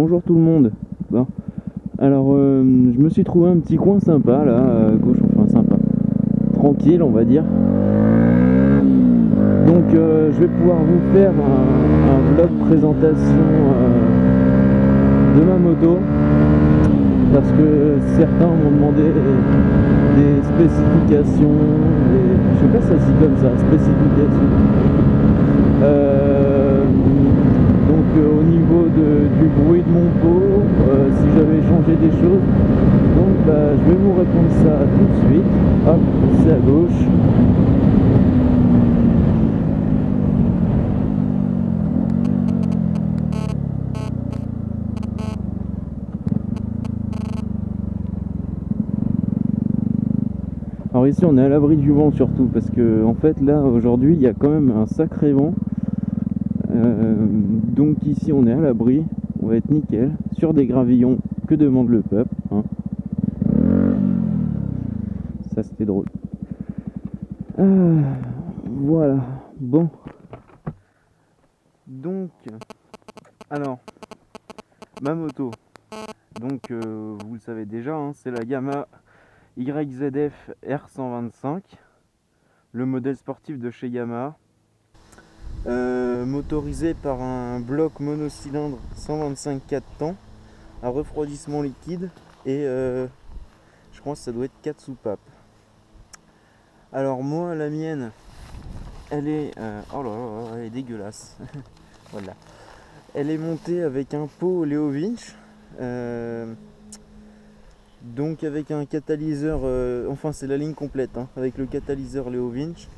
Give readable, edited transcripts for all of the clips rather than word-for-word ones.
bonjour tout le monde. Bon, alors je me suis trouvé un petit coin sympa là, à gauche, enfin sympa, tranquille on va dire. Donc je vais pouvoir vous faire un vlog présentation de ma moto. Parce que certains m'ont demandé des spécifications, je sais pas si ça se dit comme ça, spécifications. Donc au niveau du bruit de mon pot, si j'avais changé des choses. Donc je vais vous répondre ça tout de suite. Hop, c'est à gauche. Alors ici on est à l'abri du vent surtout parce que en fait là aujourd'hui il y a quand même un sacré vent. Donc ici on est à l'abri, on va être nickel, sur des gravillons que demande le peuple, hein. Ça c'était drôle. Voilà, bon. Donc, alors, ma moto, donc vous le savez déjà, hein, c'est la Yamaha YZF R125, le modèle sportif de chez Yamaha. Motorisé par un bloc monocylindre 125 4 temps à refroidissement liquide et je pense que ça doit être 4 soupapes. Alors moi la mienne elle est oh là là, elle est dégueulasse. Voilà, elle est montée avec un pot Leo Winch, donc avec un catalyseur, enfin c'est la ligne complète, hein, avec le catalyseur Leo Winch.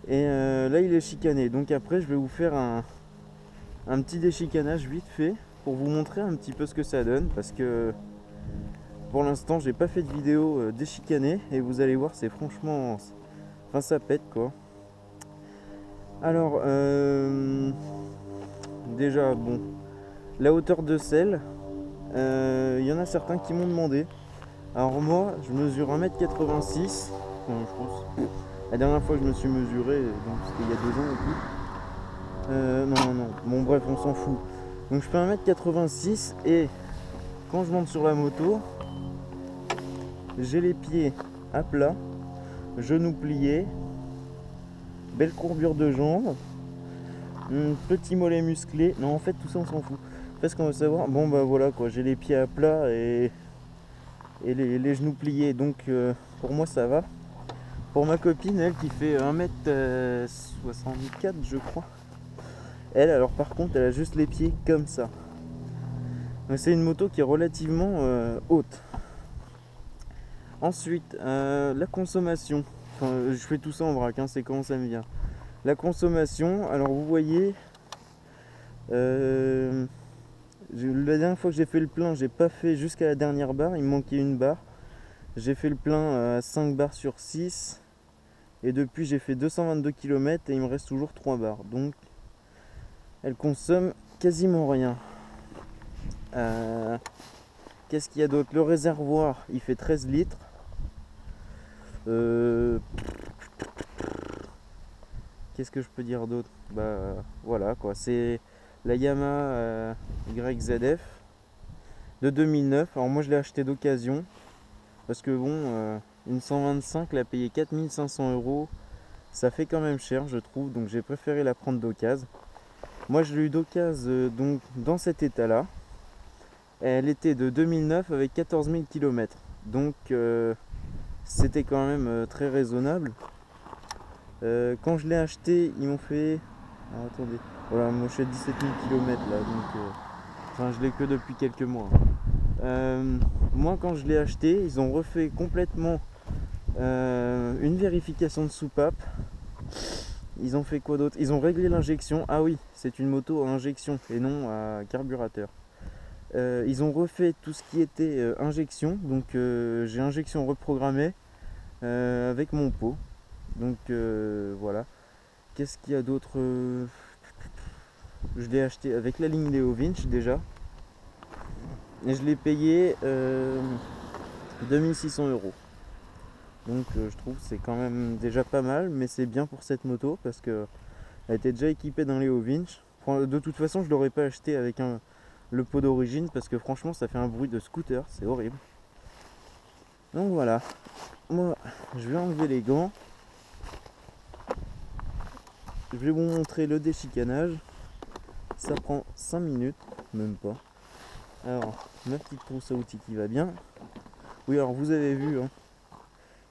Et là il est chicané, donc après je vais vous faire un petit déchicanage vite fait pour vous montrer un petit peu ce que ça donne, parce que pour l'instant j'ai pas fait de vidéo déchicanée et vous allez voir, c'est franchement, enfin ça pète quoi. Alors déjà bon, la hauteur de selle, il y en a certains qui m'ont demandé. Alors moi je mesure 1m86, enfin, je pense. La dernière fois que je me suis mesuré, donc c'était il y a 2 ans et tout. Non, bon bref, on s'en fout. Donc je fais 1m86 et quand je monte sur la moto, j'ai les pieds à plat, genoux pliés, belle courbure de jambes, petit mollet musclé. Non, en fait tout ça on s'en fout. En fait ce qu'on veut savoir, bon bah voilà quoi, j'ai les pieds à plat et les genoux pliés, donc pour moi ça va. Pour ma copine, elle qui fait 1m64 je crois, elle alors par contre elle a juste les pieds comme ça. C'est une moto qui est relativement haute. Ensuite la consommation, enfin, je fais tout ça en vrac, hein, c'est comment ça me vient. La consommation, alors vous voyez, la dernière fois que j'ai fait le plein, j'ai pas fait jusqu'à la dernière barre, il me manquait une barre. J'ai fait le plein à 5 barres sur 6 et depuis j'ai fait 222 km et il me reste toujours 3 barres, donc elle consomme quasiment rien. Qu'est-ce qu'il y a d'autre? Le réservoir il fait 13 litres. Qu'est-ce que je peux dire d'autre? Voilà quoi, c'est la Yamaha YZF de 2009. Alors moi je l'ai acheté d'occasion parce que bon, une 125 l'a payé 4500 €, ça fait quand même cher je trouve, donc j'ai préféré la prendre d'occasion. Moi je l'ai eu d'occasion donc dans cet état là. Elle était de 2009 avec 14 000 km, donc c'était quand même très raisonnable. Quand je l'ai acheté, ils m'ont fait... Alors, attendez, voilà, moi je suis à 17 000 km là, donc enfin je l'ai que depuis quelques mois. Moi quand je l'ai acheté, ils ont refait complètement une vérification de soupape. Ils ont fait quoi d'autre? Ils ont réglé l'injection. Ah oui, c'est une moto à injection et non à carburateur. Ils ont refait tout ce qui était injection, donc j'ai injection reprogrammée avec mon pot. Donc voilà. Qu'est-ce qu'il y a d'autre? Je l'ai acheté avec la ligne Leo Winch déjà. Et je l'ai payé 2600 €. Donc je trouve que c'est quand même déjà pas mal, mais c'est bien pour cette moto parce que elle était déjà équipée d'un Leo Winch. De toute façon je l'aurais pas acheté avec un le pot d'origine parce que franchement ça fait un bruit de scooter, c'est horrible. Donc voilà, moi je vais enlever les gants. Je vais vous montrer le déchicanage. Ça prend 5 minutes, même pas. Alors, ma petite trousse à outils qui va bien. Oui, alors vous avez vu, hein,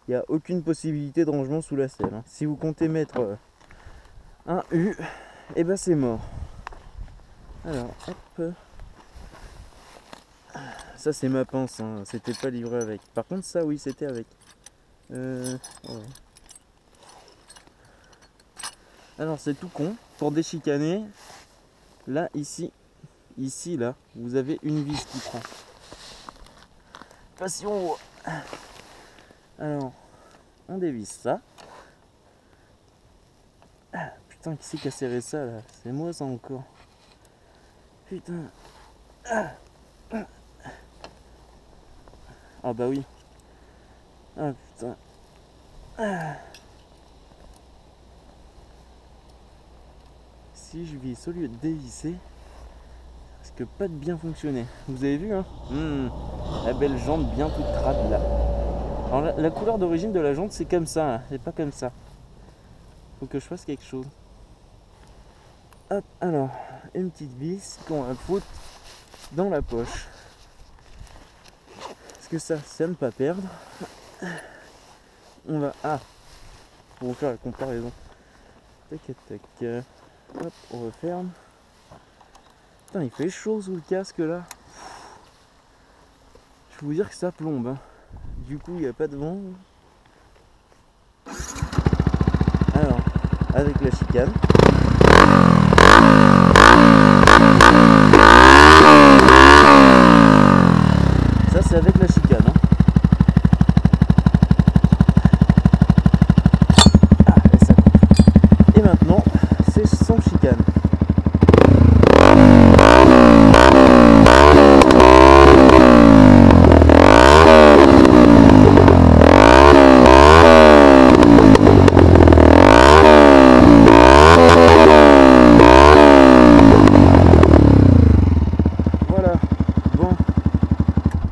il n'y a aucune possibilité de rangement sous la selle. Hein. Si vous comptez mettre un U, et ben c'est mort. Alors, hop. Ça c'est ma pince, hein. C'était pas livré avec. Par contre ça oui, c'était avec. Ouais. Alors c'est tout con. Pour déchicaner, là, ici, là, vous avez une vis qui prend. Pas si on voit. Alors, on dévisse ça. Ah, putain, qui c'est qui a serré ça là? C'est moi ça encore. Putain. Ah bah oui. Ah putain. Si je visse au lieu de dévisser, ça risque pas de bien fonctionner. Vous avez vu, hein, la belle jante bien toute crade là. Alors la couleur d'origine de la jante c'est comme ça, hein. C'est pas comme ça. Faut que je fasse quelque chose. Hop, alors, une petite vis qu'on va foutre dans la poche. Parce que ça, c'est à ne pas perdre. On va... Ah, pour vous faire la comparaison. Tac, tac, hop, on referme. Putain, il fait chaud sous le casque là. Je peux vous dire que ça plombe. Hein. Du coup, il n'y a pas de vent. Alors, avec la chicane. Ça, c'est avec la chicane. Hein. Ah, et ça coupe. Et maintenant, c'est sans chicane.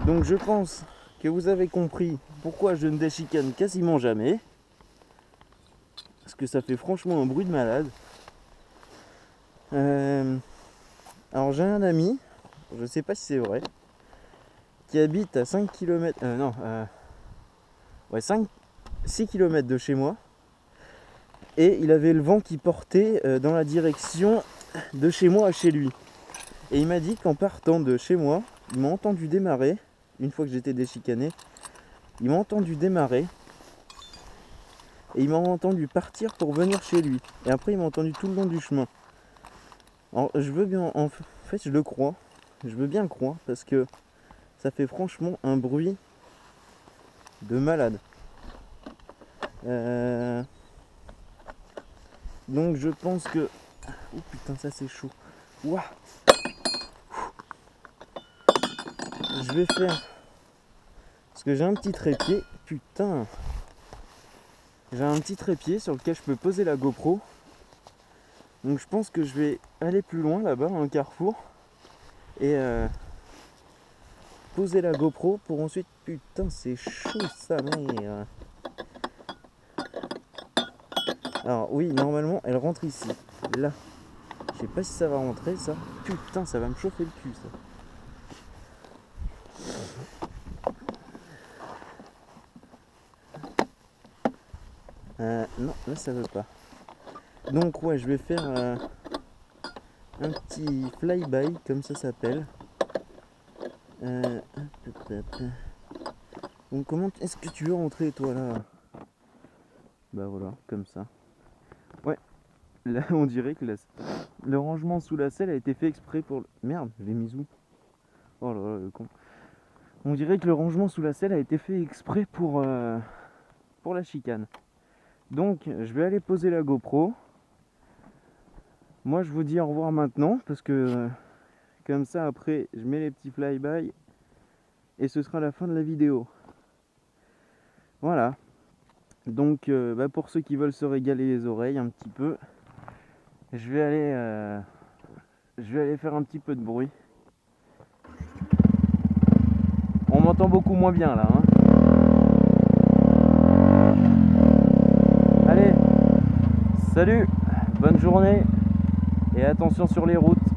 Donc je pense que vous avez compris pourquoi je ne déchicane quasiment jamais. Parce que ça fait franchement un bruit de malade. Alors j'ai un ami, je sais pas si c'est vrai, qui habite à 5 km... ouais, 6 km de chez moi. Et il avait le vent qui portait dans la direction de chez moi à chez lui. Et il m'a dit qu'en partant de chez moi, il m'a entendu démarrer. Une fois que j'étais déchicané, il m'a entendu démarrer et il m'a entendu partir pour venir chez lui. Et après, il m'a entendu tout le long du chemin. Alors, je veux bien, en fait, je le crois. Je veux bien le croire parce que ça fait franchement un bruit de malade. Donc, je pense que. Oh putain, ça c'est chaud. Ouah. Je vais faire. Parce que j'ai un petit trépied. Putain. J'ai un petit trépied sur lequel je peux poser la GoPro. Donc je pense que je vais aller plus loin là-bas, dans le carrefour. Et poser la GoPro pour ensuite... Putain, c'est chaud sa mère. Alors oui, normalement, elle rentre ici. Là. Je sais pas si ça va rentrer, ça. Putain, ça va me chauffer le cul, ça. Non, là ça veut pas. Donc ouais, je vais faire un petit flyby, comme ça s'appelle. Donc comment est-ce que tu veux rentrer toi là? Bah voilà, comme ça. Ouais, là on dirait que le rangement sous la selle a été fait exprès pour... Merde, je l'ai mis où? Oh là là, le con. On dirait que le rangement sous la selle a été fait exprès pour la chicane. Donc je vais aller poser la GoPro. Moi je vous dis au revoir maintenant parce que comme ça après je mets les petits flyby et ce sera la fin de la vidéo. Voilà. Donc pour ceux qui veulent se régaler les oreilles un petit peu, je vais aller faire un petit peu de bruit. m'entends beaucoup moins bien là. Hein. Allez, salut, bonne journée et attention sur les routes.